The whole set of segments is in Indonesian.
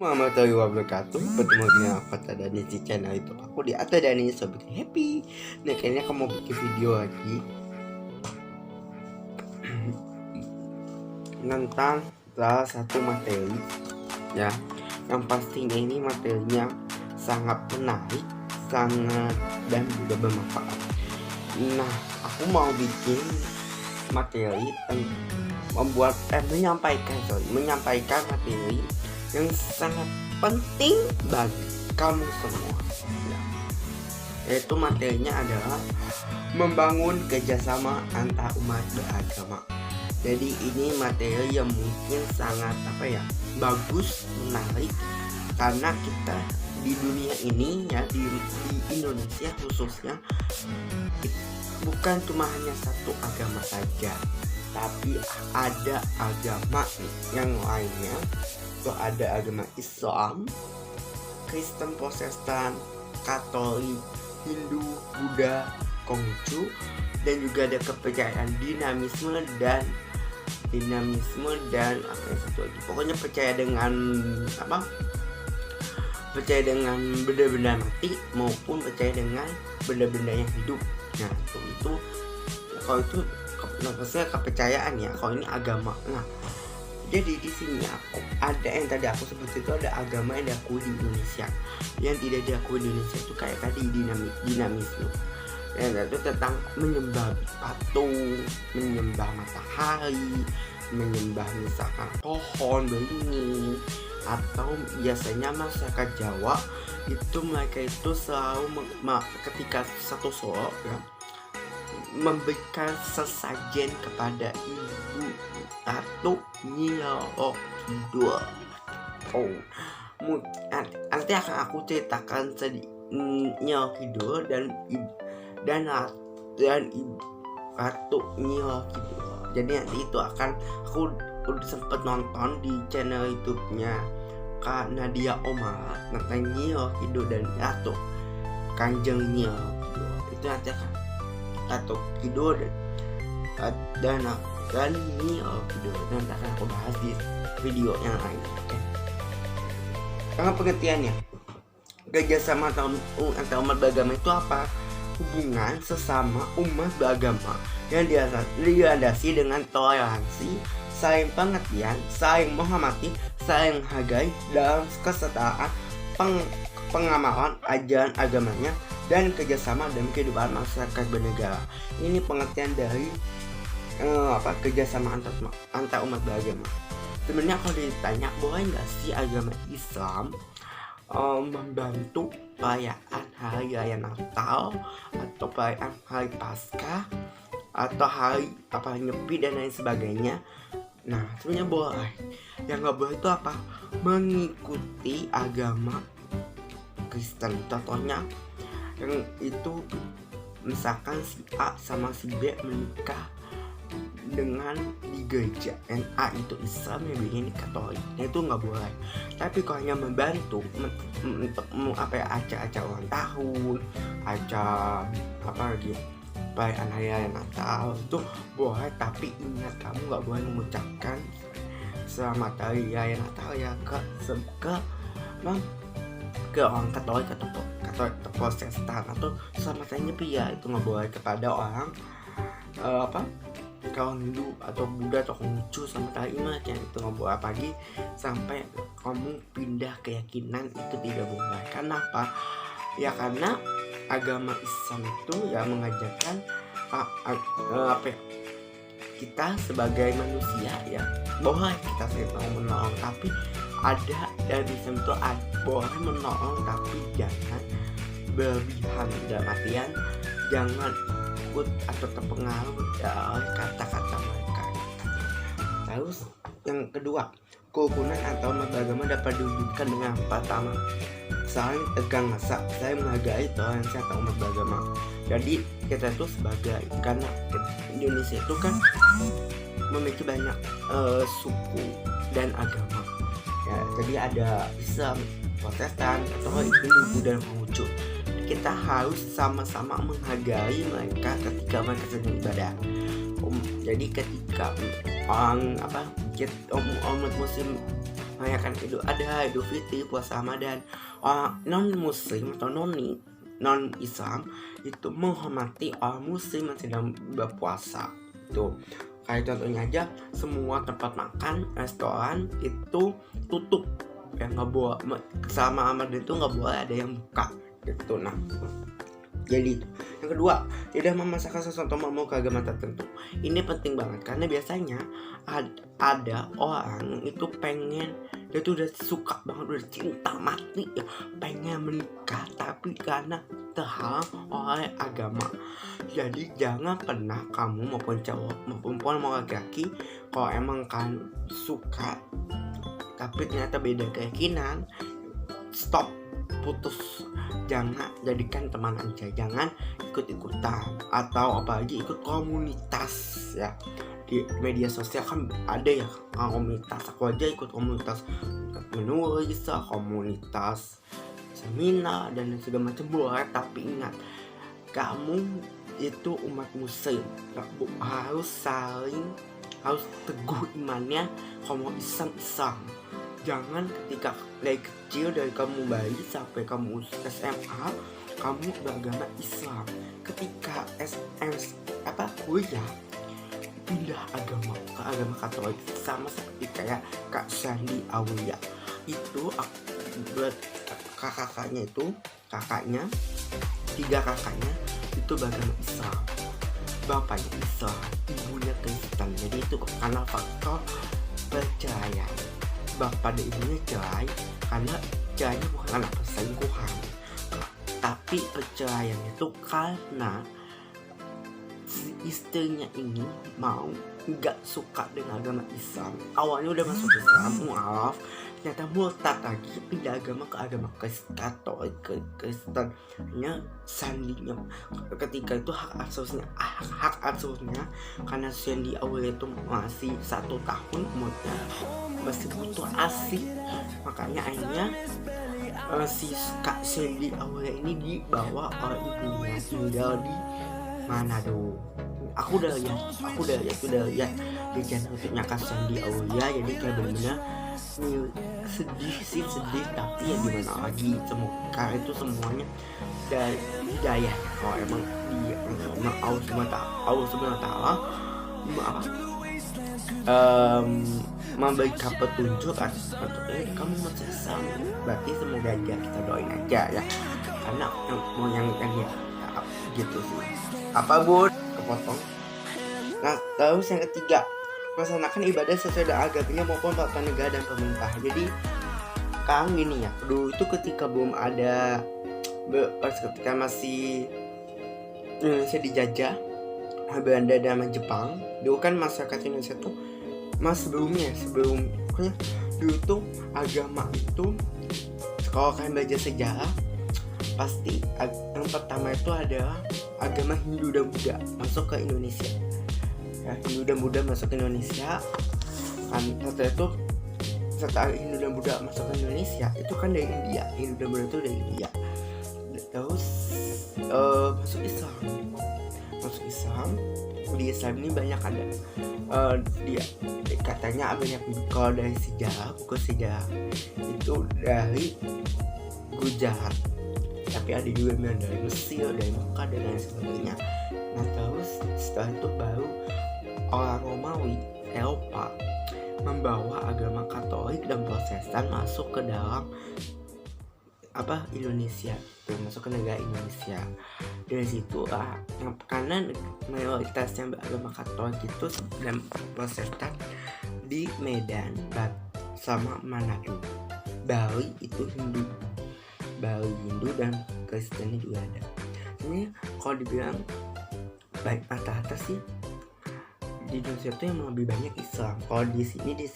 Warahmatullahi wabarakatuh. Bertemu dengan aku Atta Dani di channel itu aku di Atta Dani Sobat Happy. Nah, kayaknya aku mau bikin video lagi tentang salah satu materi ya, yang pastinya ini materinya sangat menarik, sangat dan juga bermanfaat. Nah, aku mau bikin materi menyampaikan materi yang sangat penting bagi kamu semua ya. Yaitu materinya adalah membangun kerjasama antar umat beragama. Jadi ini materi yang mungkin sangat bagus, menarik, karena kita di dunia ini ya, di Indonesia khususnya, bukan cuma hanya satu agama saja, tapi ada agama yang lainnya. Itu ada agama Islam, Kristen, Protestan, Katolik, Hindu, Buddha, Konghucu, dan juga ada kepercayaan dinamisme dan apa yang satu lagi, pokoknya percaya dengan benda-benda mati maupun percaya dengan benda-benda yang hidup. Nah itu kalau itu maksudnya kepercayaan ya, kalau ini agama. Nah, jadi di sini ada yang tadi aku sebut itu, ada agama yang diakui di Indonesia, yang tidak diakui di Indonesia itu kayak tadi dinamisme. Yang itu tentang menyembah patung, menyembah matahari, menyembah misalkan pohon beringin, atau biasanya masyarakat Jawa itu mereka itu selalu ketika satu sholat ya, memberikan sesajen kepada ibu atau Nyiro Kidul. Nanti akan aku ceritakan Nyiro Kidul dan ibu Ratu Nyiro Kidul. Jadi nanti itu akan aku udah sempet nonton di channel YouTube-nya Kak Nadia Omar tentang Nyiro Kidul dan Ratu Kanjeng Nyiro Kidul. Itu nanti akan Ratu Kidul dan Nyiro Kidul nanti akan aku bahas di video yang lain. Karena pengertiannya, kerjasama antar umat beragama itu apa? Hubungan sesama umat beragama yang dilandasi dengan toleransi, saling pengertian, saling menghormati, saling menghargai dalam kesetaraan pengamalan ajaran agamanya, dan kerjasama dalam kehidupan masyarakat bernegara. Ini pengertian dari kerjasama antar umat beragama. Sebenarnya kalau ditanya boleh nggak sih agama Islam membantu perayaan hari raya Natal atau perayaan hari Paskah atau hari Nyepi dan lain sebagainya? Nah sebenarnya boleh. Yang nggak boleh itu apa? Mengikuti agama Kristen. Contohnya yang itu misalkan si A sama si B menikah dengan di gereja, yang A itu Islam, yang B ini Katolik. Nah itu nggak boleh. Tapi kalau hanya membantu untuk acara ulang tahun, acara perayaan hari raya Natal itu boleh. Tapi ingat, kamu nggak boleh mengucapkan selamat hari raya Natal ya ke orang Katolik atau Protestan, atau selamat hari Nyepi ya, itu nggak boleh kepada orang kalau Hindu atau Buddha atau Konghucu sama Imlek, yang itu nggak boleh. Apalagi sampai kamu pindah keyakinan, itu tidak boleh. Karena apa? Ya karena agama Islam itu ya mengajarkan kita sebagai manusia ya boleh kita menolong, tapi ada dari Islam itu boleh menolong, tapi jangan berlebihan. Dalam artian jangan ikut atau terpengaruh dari kata-kata mereka. Terus yang kedua, kerukunan atau umat beragama dapat diwujudkan dengan pertama, saling tegang rasa, saling menghargai toleransi antar umat beragama. Jadi kita itu sebagai, karena Indonesia itu kan memiliki banyak suku dan agama ya, jadi ada Islam, Protestan, atau Hindu, Buddha, dan Konghucu. Kita harus sama-sama menghargai mereka ketika mereka sedang ibadah. Jadi ketika umat muslim merayakan Idul Fitri, puasa Ramadan. Orang non Muslim atau non Islam itu menghormati orang Muslim yang sedang berpuasa. Tuh, kayak contohnya aja, semua tempat makan, restoran itu tutup, ya nggak boleh selama Ramadan itu nggak boleh ada yang buka gitu. Nah, jadi yang kedua, tidak memaksakan sesuatu mau ke agama tertentu. Ini penting banget karena biasanya ada orang itu pengen, dia tuh udah suka banget, udah cinta mati ya, pengen menikah tapi karena terhalang oleh agama. Jadi jangan pernah kamu maupun cowok maupun perempuan mau laki-laki, kalau emang kan suka tapi ternyata beda keyakinan, stop, putus. Jangan jadikan teman aja, jangan ikut-ikutan atau apalagi ikut komunitas ya. Di media sosial kan ada ya komunitas, aku aja ikut komunitas menulis, komunitas seminar dan segala macam boleh, tapi ingat, kamu itu umat muslim, harus teguh imannya. Kamu Islam. Jangan ketika dari kecil, dari kamu bayi sampai kamu SMA, kamu beragama Islam. Ketika kuliah, pindah agama ke agama Katolik, sama seperti kayak Kak Sandy Aulia. Itu tiga kakaknya itu beragama Islam. Bapaknya Islam, ibunya Kristen. Jadi itu karena faktor perceraian. Bapak dan ibunya cerai karena cerainya bukan karena perselingkuhan, tapi perceraiannya itu karena si istrinya ini nggak suka dengan agama Islam. Awalnya udah masuk Islam, mualaf, ternyata murtad lagi, pindah agama ke agama Katolik, Kristennya. Sandinya ketika itu hak asuhnya karena Sandy Aulia itu masih 1 tahun umurnya, masih butuh ASI, makanya akhirnya si Kak Sandy Aulia ini dibawa oleh ibunya tinggal di Manado. Aku udah lihat di channel YouTube-nya Kak Sandy Aulia. Jadi kayak bener-bener sedih, tapi ya gimana lagi, karena itu semuanya dari hidayah. Kalau emang dia Allah Subhanahu wa Ta'ala memberikan petunjuk atas kamu masih sama, berarti semoga aja kita doain aja ya, karena yang ya, gitu sih. Apa bud kepotong. Nah, terus yang ketiga, melaksanakan ibadah sesuai dengan agamanya maupun peraturan negara dan pemerintah. Jadi kan gini ya, dulu itu ketika belum ada, ketika masih Indonesia dijajah Belanda dan Jepang, dulu kan masyarakat Indonesia tuh pokoknya dulu tuh agama itu, kalau kalian belajar sejarah pasti yang pertama itu adalah agama Hindu dan Buddha masuk ke Indonesia ya. Hindu dan Buddha masuk ke Indonesia kan, setelah Hindu dan Buddha masuk ke Indonesia itu kan dari India. Hindu dan Buddha itu dari India. Terus masuk Islam. Di Islam ini banyak ada dia katanya banyak, kalau dari buku sejarah itu dari Gujarat, tapi ada juga yang dari Mesir, dari Mekah dan lain sebagainya. Nah, terus setelah itu baru orang Romawi Eropa membawa agama Katolik dan Protestan masuk ke dalam Indonesia, masuk ke negara Indonesia. Dari situ karena mayoritas yang beragama Katolik itu dan Protestan di Medan sama Manado. Bali itu Hindu dan Kristen juga ada. Ini kalau dibilang baik rata-rata sih di Indonesia itu yang lebih banyak Islam. Kalau di sini di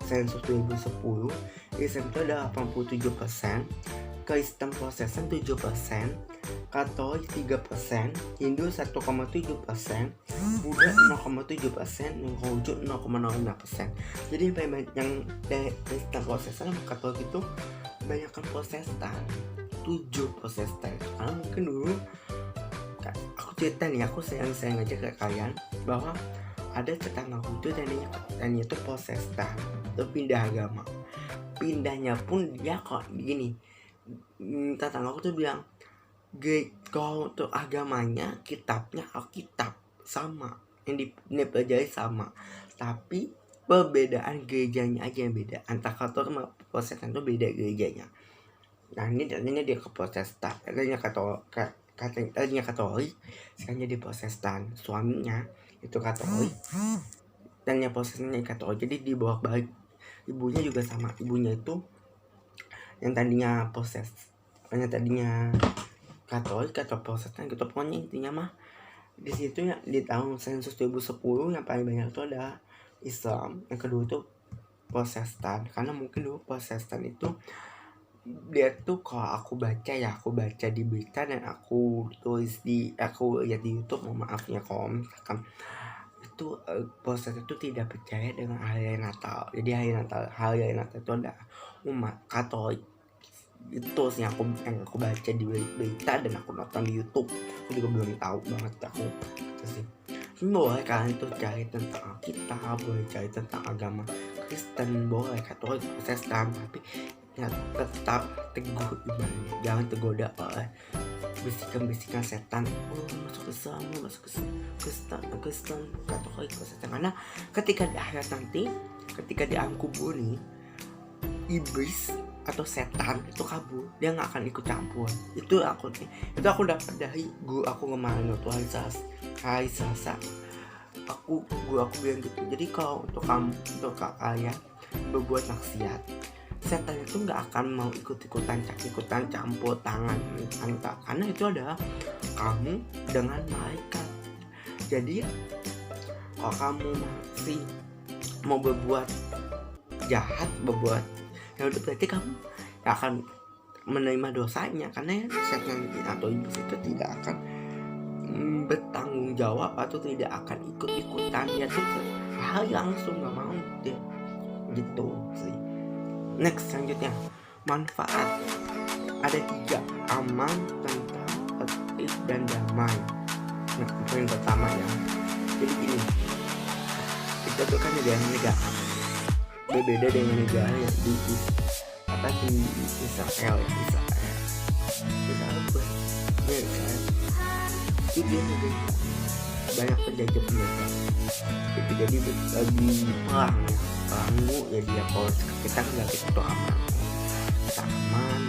sensus 2010 Islam itu ada 87%, Kristen Protestan 7%, Katolik 3%, Hindu 1,7%, Buddha 0,7%, Konghucu 0,05%. Jadi yang dari Kristen Protestan sama Katolik itu kebanyakan Protestan, 7 Protestan. Karena mungkin dulu aku cerita nih, aku sayang aja ke kalian bahwa ada tetangga itu tadinya itu Protestan, itu pindah agama. pindahnya pun dia kok gini, tetangga aku tuh bilang, kalau untuk agamanya kitabnya Alkitab sama, yang dipelajari sama, tapi perbedaan gerejanya aja yang beda. Antara Katolik sama Protestan tuh beda gerejanya. Nah ini tadinya dia ke Protestan, tadinya Katolik, sekarang jadi Protestan. Suaminya itu Katolik, dan yang Protestannya Katolik, jadi dibolak-balik. Ibunya juga sama, ibunya itu yang tadinya Katolik atau Protestan gitu. Pokoknya intinya mah di situ ya, di tahun sensus 2010 yang paling banyak itu ada Islam, yang kedua itu Protestan. Karena mungkin dulu Protestan itu dia tuh, kalau aku baca di berita dan aku lihat di YouTube, mohon maaf ya kalau misalkan itu Protestan itu tidak percaya dengan hari Natal. Jadi hari Natal itu ada umat Katolik. Itu sih yang aku baca di berita dan aku nonton di YouTube. Aku juga belum tahu banget aku itu sih. Boleh kalian tuh cari tentang Alkitab, boleh cari tentang agama Kristen, boleh Katolik, Protestan, tapi ya tetap teguh imannya, jangan tergoda oleh bisikan setan. Masuk Islam, masuk Kristen, Katolik, Protestan. Karena ketika di akhirat nanti, ketika di alam kubur nih, iblis atau setan itu kabur, dia nggak akan ikut campur. Itu aku dapat dari guru aku kemarin waktu hari Selasa. Guru aku bilang gitu. Jadi kalau untuk kalian berbuat maksiat, setan itu nggak akan mau ikutan campur tangan karena itu adalah kamu dengan malaikat. Jadi kalau kamu masih mau berbuat jahat, ya udah, berarti kamu akan menerima dosanya, karena ya setan atau iblis itu tidak akan bertanggung jawab atau tidak akan ikut-ikutan, ya tuh hal langsung nggak mau dia gitu sih. Next, selanjutnya manfaat ada 3. Aman, tentram, tertib, dan damai. Nah, poin pertama ya, jadi gini, kita tuh kan negara berbeda dengan negara yang di Israel itu dia banyak penjajah itu, jadi lagi perang ya dia. Kalau kita nggak gitu aman,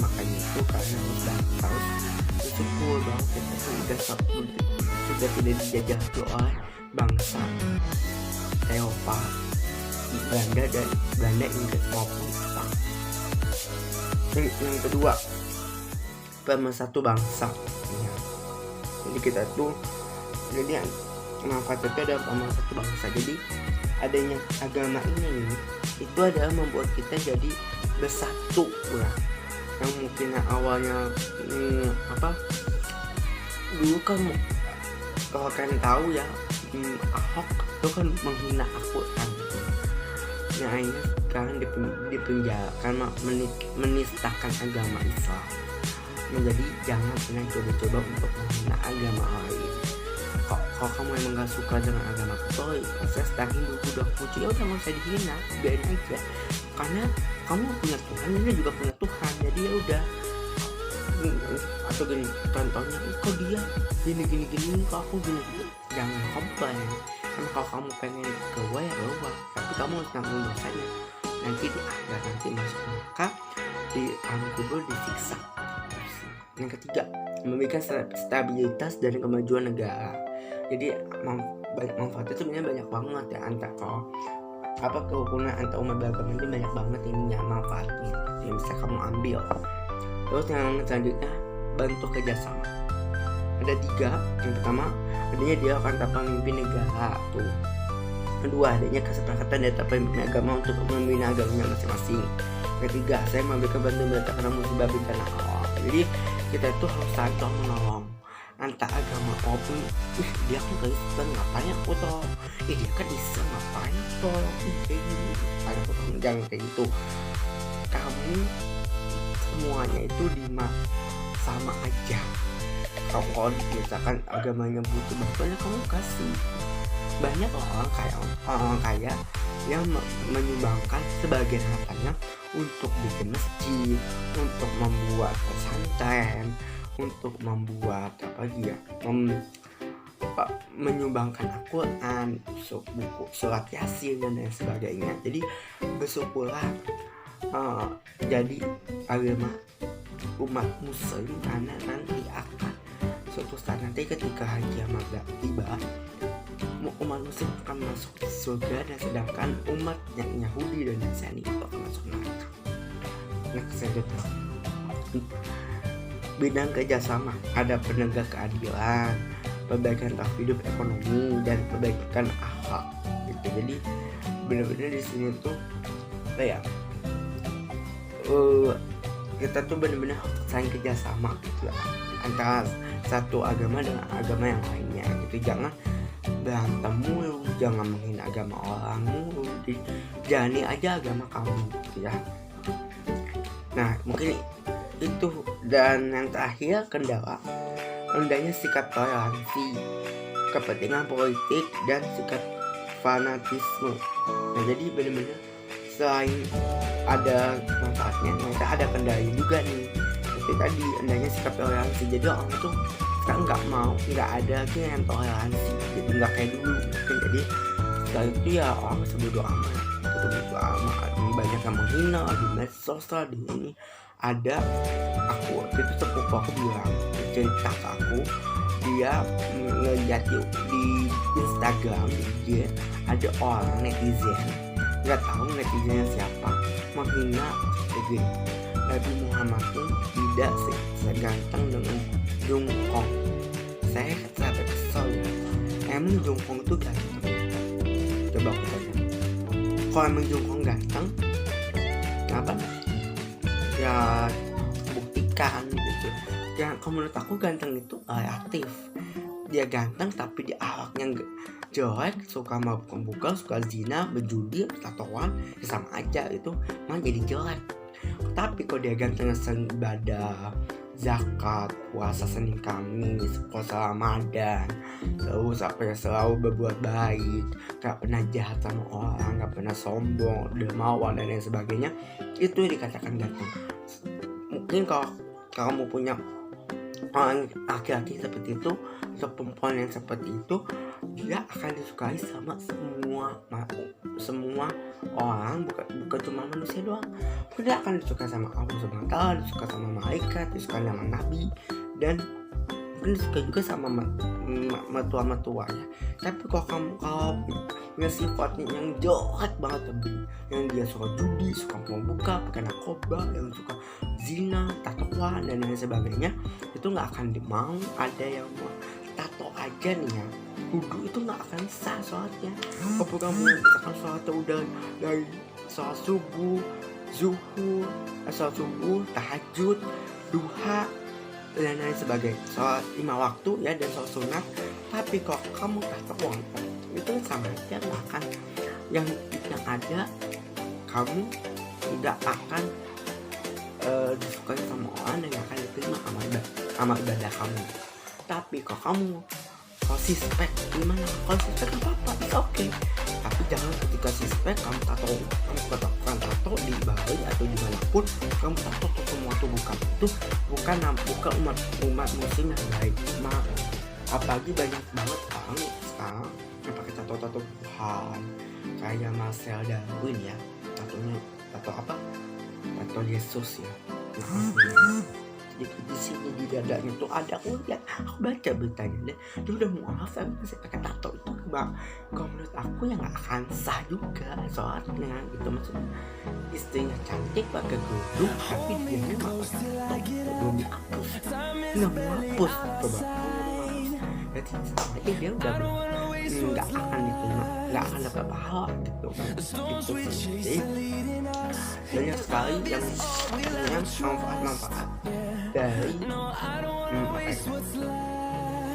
makanya itu karena harus bersyukur bahwa kita sudah tidak dijajah oleh bangsa Eropa, Belanda, Inggris maupun Jepang. Yang kedua, pemersatu bangsa ya. Jadi kita tuh, jadi manfaat itu ada pemersatu bangsa. Jadi adanya agama ini itu adalah membuat kita jadi bersatu ya. Yang mungkin awalnya dulu kan, kalau kalian tahu ya, Ahok itu kan menghina Al-Quran. Nah ini sekarang dipenjara karena menistakan agama Islam. Nah, jadi jangan pernah coba-coba untuk menghina agama lain. Kalau kamu emang gak suka dengan agama Katolik, Protestan, Hindu, Buddha, Konghucu, ya udah nggak usah dihina, biarin aja. Karena kamu punya Tuhan, dia juga punya Tuhan. Jadi ya udah. Atau gini, contohnya, kok dia gini, kok aku gini. Jangan komplain. Karena kalau kamu pengen keluar ya keluar, tapi kamu harus nanggung dosanya. Nanti di akhirat nanti masuk neraka, di alam kubur disiksa. Yang ketiga, memberikan stabilitas dan kemajuan negara. Jadi manfaatnya itu sebenarnya banyak banget ya, kerukunan antar umat beragama ini banyak banget ininya manfaatnya yang bisa kamu ambil. Terus yang selanjutnya, bantu kerjasama. Ada 3. Yang pertama, adanya dia akan dapat memimpin negara tuh. Kedua, adanya kesepakatan dari pemimpin agama untuk membina agamanya masing-masing. Ketiga, saya memberikan bantuan karena musibah bencana alam. Jadi kita itu harus saling menolong antar agama. Walaupun dia kan Kristen, ngapain aku tolong? Dia kan Islam, ngapain tolong? Jangan kayak gitu. Kamu semuanya itu sama aja. Kalau misalkan agamanya butuh bantuan, kamu kasih. Banyak orang kaya yang menyumbangkan sebagian hartanya untuk bikin masjid, untuk membuat pesantren, untuk membuat apa lagi ya, menyumbangkan Al-Quran, buku surat Yasin dan lain sebagainya. Jadi bersyukurlah jadi agama umat muslim, karena nanti akan suatu saat nanti ketika hari kiamat tiba, umat muslim akan masuk surga, dan sedangkan umat yang Yahudi dan Nasrani itu akan masuk neraka. Next selanjutnya, bidang kerjasama ada penegak keadilan, perbaikan taraf hidup ekonomi, dan perbaikan akhlak gitu. Jadi benar-benar di sini tuh apa ya, kita tuh benar-benar harus saling kerjasama gitu ya, antara satu agama dengan agama yang lainnya gitu. Jangan berantem mulu, jangan menghina agama orang mulu, jalani aja agama kamu gitu ya. Nah mungkin itu. Dan yang terakhir, kendala rendahnya sikap toleransi, kepentingan politik, dan sikap fanatisme. Nah jadi benar-benar selain ada manfaatnya, ternyata ada kendala juga nih. Itu tadi rendahnya sikap toleransi. Jadi orang tuh sekarang nggak ada lagi yang toleransi, jadi nggak kayak dulu mungkin. Jadi sekarang itu ya orang sebodoh amat, banyak yang menghina di medsos lah, di ini. Ada aku itu sepupu aku bilang, cerita ke aku, dia ngeliat di Instagram di IG ada orang netizen, nggak tahu netizennya siapa, menghina begini, Nabi Muhammad pun tidak seganteng dengan Jungkong. Saya sampai kesel ya, emang Jungkong itu ganteng? Coba aku tanya, kalau emang Jungkong ganteng, kenapa ya buktikan gitu. Ya kalau menurut aku ganteng itu aktif, dia ganteng tapi dia akhlaknya jelek, suka mabuk-mabukan, suka zina, berjudi, tatoan, ya sama aja itu, malah jadi jelek. Tapi kalau dia ganteng sering ibadah, zakat, puasa Senin Kamis, puasa Ramadan, terus selalu berbuat baik, gak pernah jahat sama orang, gak pernah sombong, dermawan dan lain sebagainya, itu dikatakan ganteng. Mungkin kalau kamu punya orang laki-laki seperti itu atau perempuan yang seperti itu, dia akan disukai sama semua orang, bukan cuma manusia doang. Dia akan disukai sama Allah Subhanahu wa Ta'ala, disukai sama malaikat, disukai sama nabi, dan mungkin disukai juga sama mertua-mertuanya. Tapi kalau sifatnya yang jelek banget, yang dia suka judi, suka buka, pakai narkoba, yang suka zina, tatoan dan lain sebagainya, itu nggak akan mau ada yang mau tato aja nih ya. Wudhu itu nggak akan sah sholatnya. Kalau kamu misalkan sholatnya udah dari sholat subuh, zuhur, sholat subuh, tahajud, duha dan lain sebagainya, sholat 5 waktu ya, dan sholat sunat. Tapi kok kamu tato itu sama aja nggak akan, yang ada kamu tidak akan disukai sama orang, dan akan diterima amal ibadah kamu. Tapi kalau kamu suspek, gimana? Kalau suspek apa-apa, it's okay. Tapi jangan ketika suspek kamu katakan tato di Bali atau dimanapun, kamu tato semua tubuh kamu, itu bukan umat muslim yang baik. Apalagi banyak banget orang sekarang yang pakai tato Tuhan, kayak Marcel Darwin ya, tato apa? Tato Yesus ya. Jadi di sini di dadanya tuh ada, aku baca beritanya deh, dia udah muafaf masih pakai tato itu. Kalau menurut aku ya nggak akan sah juga soalnya gitu. Maksudnya istrinya cantik pakai kerudung, tapi dia nggak pakai tato, belum dihapus, nggak mau hapus, coba. Jadi dia udah nggak akan diterima, nggak akan dapat pahala gitu. Jadi banyak sekali yang punya manfaat dari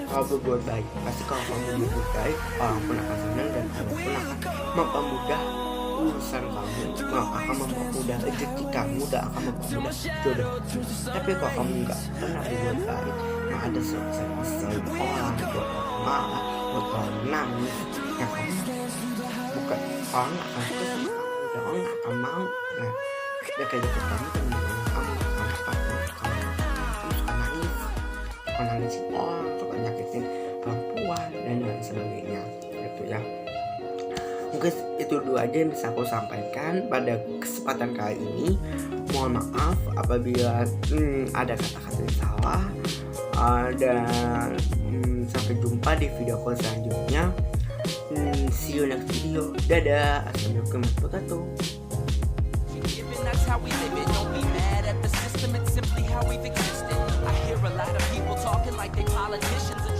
kalau berbuat baik. Pasti kalau kamu berbuat baik, orang pun akan senang, dan orang pun akan mempermudah urusan kamu, akan mempermudah rezeki kamu, dan akan mempermudah jodoh. Tapi kalau kamu nggak pernah berbuat baik, yang ada selain orang buat orang marah, buat orang nangis, yang kamu bukan orang nggak akan suka sama kamu, dan orang nggak akan mau. Nah Ya kayak gitu, kamu temen-temen kamu kenapa kamu suka nangis, suka nangisin orang, suka nyakitin perempuan dan lain sebagainya gitu ya. Mungkin itu dulu aja yang bisa aku sampaikan pada kesempatan kali ini. Mohon maaf apabila ada kata-kata yang salah. Dan sampai jumpa di video call selanjutnya. See you next video. Dadah. Assalamualaikum warahmatullahi wabarakatuh. That's how we live it. Don't be mad at the system. It's simply how we've existed. I hear a lot of people talking like they politicians.